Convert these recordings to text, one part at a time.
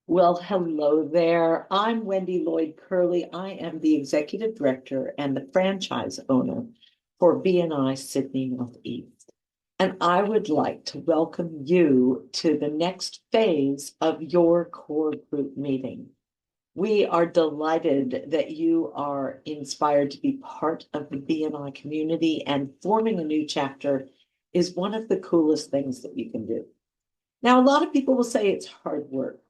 Well, hello there. I'm Wendy Lloyd Curley. I am the executive director and the franchise owner for BNI Sydney Northeast. And I would like to welcome you to the next phase of your core group meeting. We are delighted that you are inspired to be part of the BNI community, and forming a new chapter is one of the coolest things that you can do. Now, a lot of people will say it's hard work.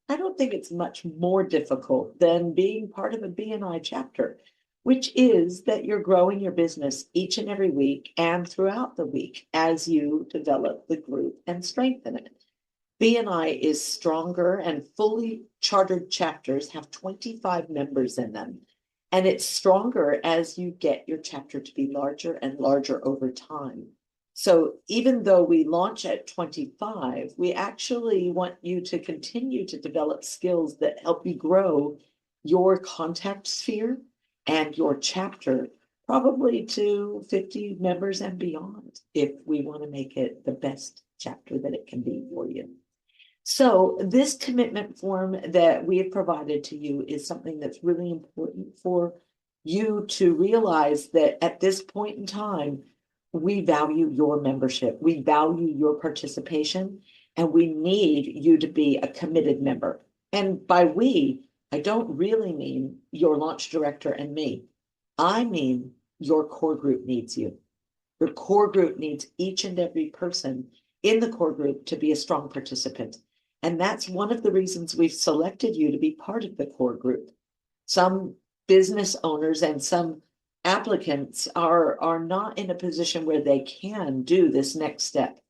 I don't think it's much more difficult than being part of a BNI chapter, which is that you're growing your business each and every week and throughout the week as you develop the group and strengthen it. BNI is stronger, and fully chartered chapters have 25 members in them. And it's stronger as you get your chapter to be larger and larger over time. So even though we launch at 25, we actually want you to continue to develop skills that help you grow your contact sphere and your chapter, probably to 50 members and beyond, if we want to make it the best chapter that it can be for you. So this commitment form that we have provided to you is something that's really important for you to realize that at this point in time, we value your membership, we value your participation, and we need you to be a committed member. And by we, I don't really mean your launch director and me. I mean your core group needs you. Your core group needs each and every person in the core group to be a strong participant. And that's one of the reasons we've selected you to be part of the core group. Some business owners and some applicants are not in a position where they can do this next step.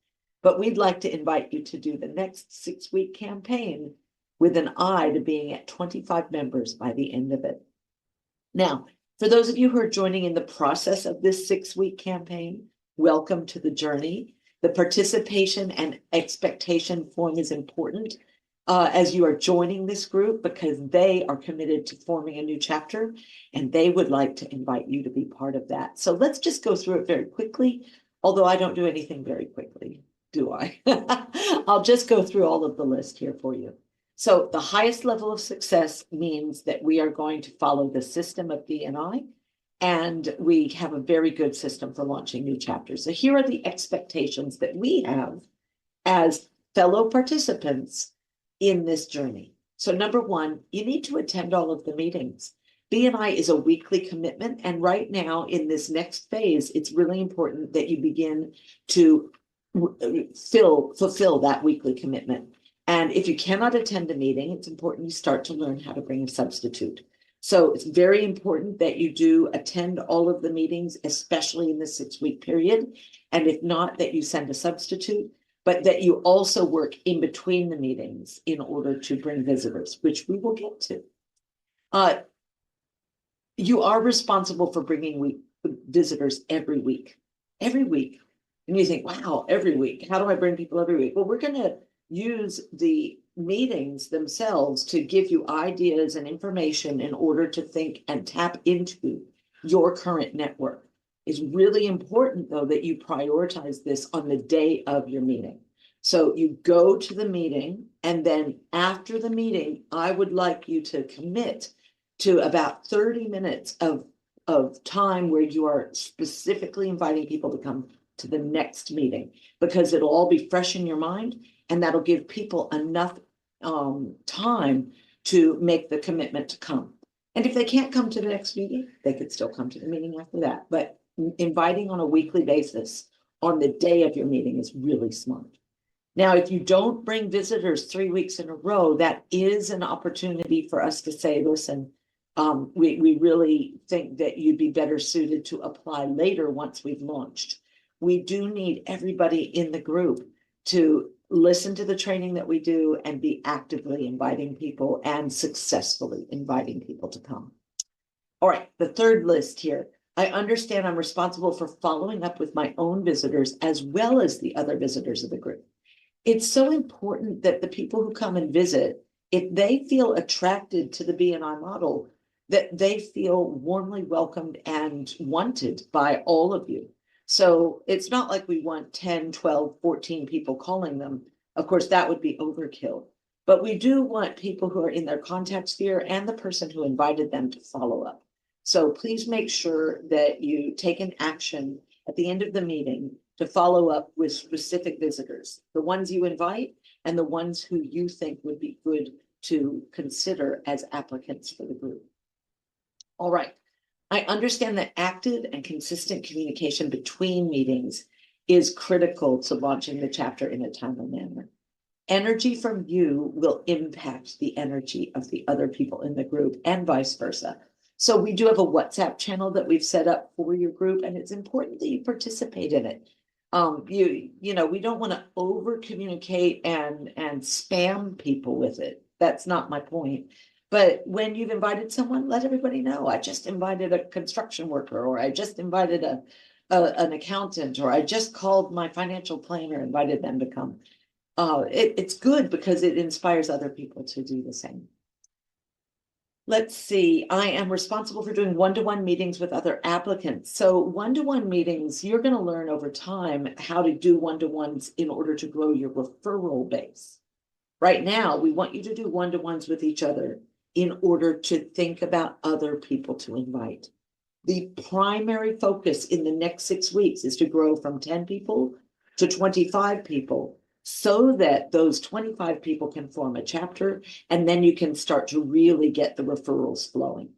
But we'd like to invite you to do the next 6-week campaign with an eye to being at 25 members by the end of it. Now, for those of you who are joining in the process of this 6-week campaign, welcome to the journey. The participation and expectation form is important as you are joining this group, because they are committed to forming a new chapter and they would like to invite you to be part of that. So let's just go through it very quickly, although I don't do anything very quickly, do I? I'll just go through all of the list here for you. So the highest level of success means that we are going to follow the system of BNI, and we have a very good system for launching new chapters. So here are the expectations that we have as fellow participants in this journey. So number one, you need to attend all of the meetings. BNI is a weekly commitment, and right now in this next phase, it's really important that you begin to fulfill that weekly commitment. And if you cannot attend a meeting, it's important you start to learn how to bring a substitute. So it's very important that you do attend all of the meetings, especially in the 6-week period. And if not, that you send a substitute, but that you also work in between the meetings in order to bring visitors, which we will get to. You are responsible for bringing visitors every week. Every week. And you think, wow, every week. How do I bring people every week? Well, we're going to use the meetings themselves to give you ideas and information in order to think and tap into your current network. It's really important, though, that you prioritize this on the day of your meeting. So you go to the meeting, and then after the meeting, I would like you to commit to about 30 minutes of time where you are specifically inviting people to come to the next meeting, because it'll all be fresh in your mind, and that'll give people enough time to make the commitment to come. And if they can't come to the next meeting, they could still come to the meeting after that. But inviting on a weekly basis on the day of your meeting is really smart. Now, if you don't bring visitors 3 weeks in a row, that is an opportunity for us to say, listen, we really think that you'd be better suited to apply later once we've launched. We do need everybody in the group to listen to the training that we do and be actively inviting people and successfully inviting people to come. All right, the third list here. I understand I'm responsible for following up with my own visitors as well as the other visitors of the group. It's so important that the people who come and visit, if they feel attracted to the BNI model, that they feel warmly welcomed and wanted by all of you. So it's not like we want 10, 12, 14 people calling them. Of course, that would be overkill. But we do want people who are in their contact sphere and the person who invited them to follow up. So please make sure that you take an action at the end of the meeting to follow up with specific visitors, the ones you invite and the ones who you think would be good to consider as applicants for the group. All right. I understand that active and consistent communication between meetings is critical to launching the chapter in a timely manner. Energy from you will impact the energy of the other people in the group and vice versa. So we do have a WhatsApp channel that we've set up for your group, and it's important that you participate in it. You know, we don't want to over communicate and spam people with it. That's not my point. But when you've invited someone, let everybody know. I just invited a construction worker, or I just invited an accountant, or I just called my financial planner, invited them to come. It's good because it inspires other people to do the same. Let's see, I am responsible for doing one-to-one meetings with other applicants. So one-to-one meetings, you're going to learn over time how to do one-to-ones in order to grow your referral base. Right now, we want you to do one-to-ones with each other in order to think about other people to invite. The primary focus in the next 6 weeks is to grow from 10 people to 25 people, so that those 25 people can form a chapter, and then you can start to really get the referrals flowing.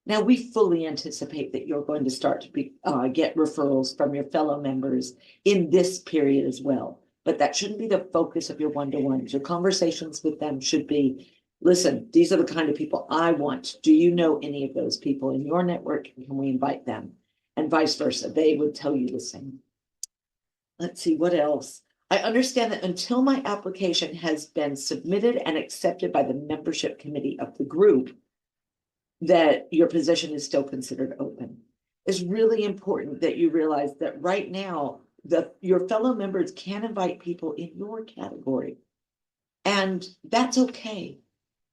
Now, we fully anticipate that you're going to start to get referrals from your fellow members in this period as well, but that shouldn't be the focus of your one-to-ones. Your conversations with them should be, listen, these are the kind of people I want. Do you know any of those people in your network? Can we invite them? And vice versa. They would tell you the same. Let's see, what else? I understand that until my application has been submitted and accepted by the membership committee of the group, that your position is still considered open. It's really important that you realize that right now, your fellow members can invite people in your category. And that's okay.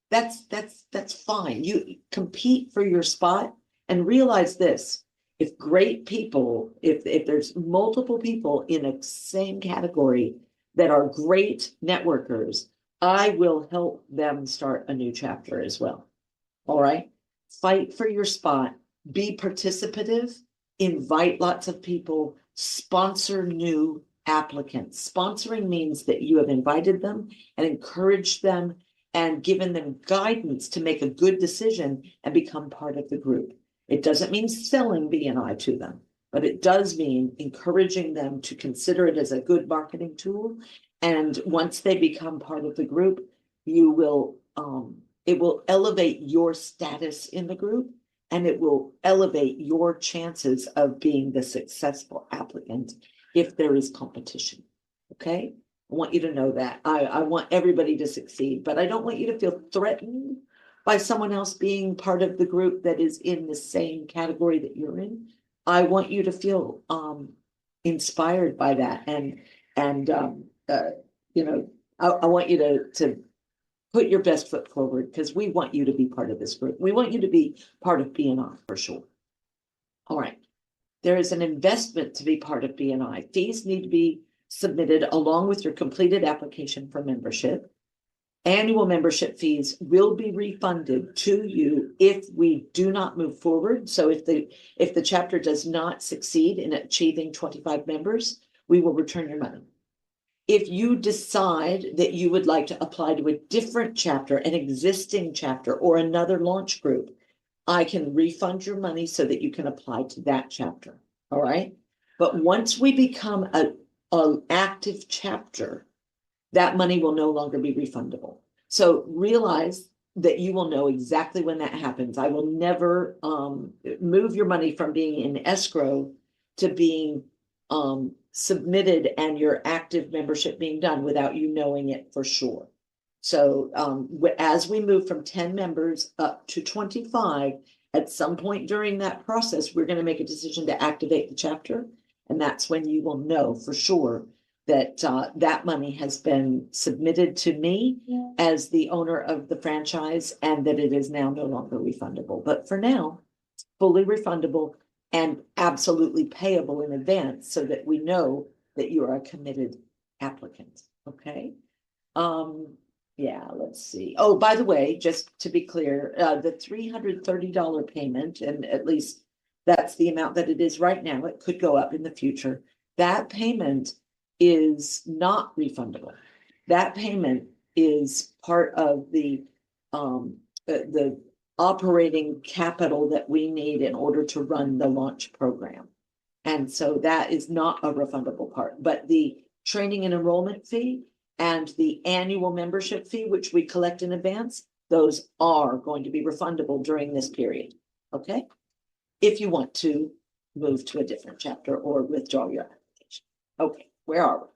That's fine. You compete for your spot and realize this. If great people, if there's multiple people in a same category that are great networkers, I will help them start a new chapter as well. All right. Fight for your spot, be participative, invite lots of people, sponsor new applicants. Sponsoring means that you have invited them and encouraged them and given them guidance to make a good decision and become part of the group. It doesn't mean selling BNI to them, but it does mean encouraging them to consider it as a good marketing tool. And once they become part of the group, you will, it will elevate your status in the group, and it will elevate your chances of being the successful applicant if there is competition. Okay? I want you to know that. I want everybody to succeed, but I don't want you to feel threatened by someone else being part of the group that is in the same category that you're in. I want you to feel inspired by that, and you know, I want you to put your best foot forward, because we want you to be part of this group. We want you to be part of BNI for sure. All right, there is an investment to be part of BNI. Fees need to be submitted along with your completed application for membership. Annual membership fees will be refunded to you if we do not move forward. So if the chapter does not succeed in achieving 25 members, we will return your money. If you decide that you would like to apply to a different chapter, an existing chapter, or another launch group, I can refund your money so that you can apply to that chapter. All right. But once we become an active chapter, that money will no longer be refundable. So realize that you will know exactly when that happens. I will never move your money from being in escrow to being submitted and your active membership being done without you knowing it for sure. So as we move from 10 members up to 25, at some point during that process, we're going to make a decision to activate the chapter. And that's when you will know for sure that that money has been submitted to me as the owner of the franchise, and that it is now no longer refundable. But for now, it's fully refundable and absolutely payable in advance, so that we know that you are a committed applicant. Okay. Yeah, let's see. Oh, by the way, just to be clear, the $330 payment, and at least that's the amount that it is right now. It could go up in the future. That payment is not refundable. That payment is part of the operating capital that we need in order to run the launch program. And so that is not a refundable part, but the training and enrollment fee and the annual membership fee, which we collect in advance, those are going to be refundable during this period. Okay? If you want to move to a different chapter or withdraw your application. Okay, where are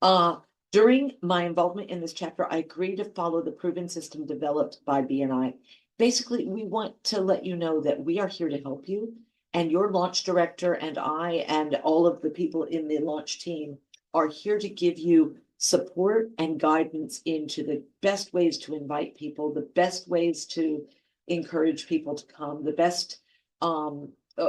we? During my involvement in this chapter, I agree to follow the proven system developed by BNI. Basically, we want to let you know that we are here to help you, and your launch director and I and all of the people in the launch team are here to give you support and guidance into the best ways to invite people, the best ways to encourage people to come, the best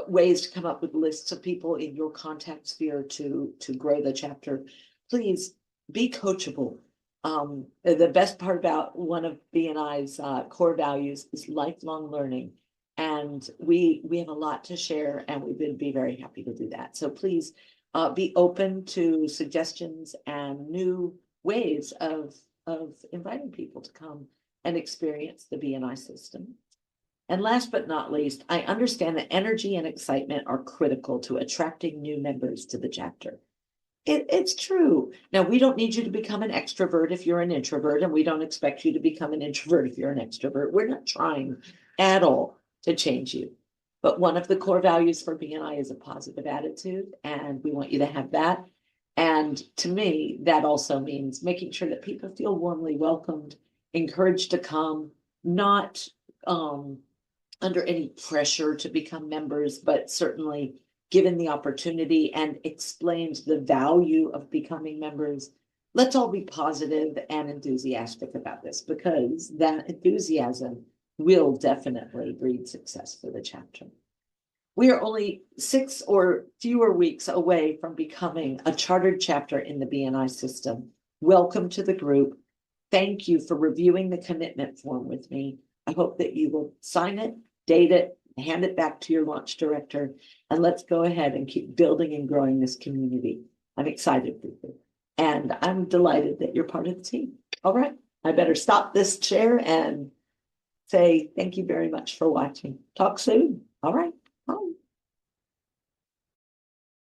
ways to come up with lists of people in your contact sphere to grow the chapter. Please be coachable. The best part about one of BNI's core values is lifelong learning. And we have a lot to share, and we would be very happy to do that. So please be open to suggestions and new ways of inviting people to come and experience the BNI system. And last but not least, I understand that energy and excitement are critical to attracting new members to the chapter. It's true. Now, we don't need you to become an extrovert if you're an introvert, and we don't expect you to become an introvert if you're an extrovert. We're not trying at all to change you. But one of the core values for BNI is a positive attitude, and we want you to have that. And to me, that also means making sure that people feel warmly welcomed, encouraged to come, not under any pressure to become members, but certainly given the opportunity and explained the value of becoming members. Let's all be positive and enthusiastic about this, because that enthusiasm will definitely breed success for the chapter. We are only 6 or fewer weeks away from becoming a chartered chapter in the BNI system. Welcome to the group. Thank you for reviewing the commitment form with me. I hope that you will sign it, date it, hand it back to your launch director, and let's go ahead and keep building and growing this community. I'm excited for you, and I'm delighted that you're part of the team. All right, I better stop this share and say thank you very much for watching. Talk soon. All right, bye.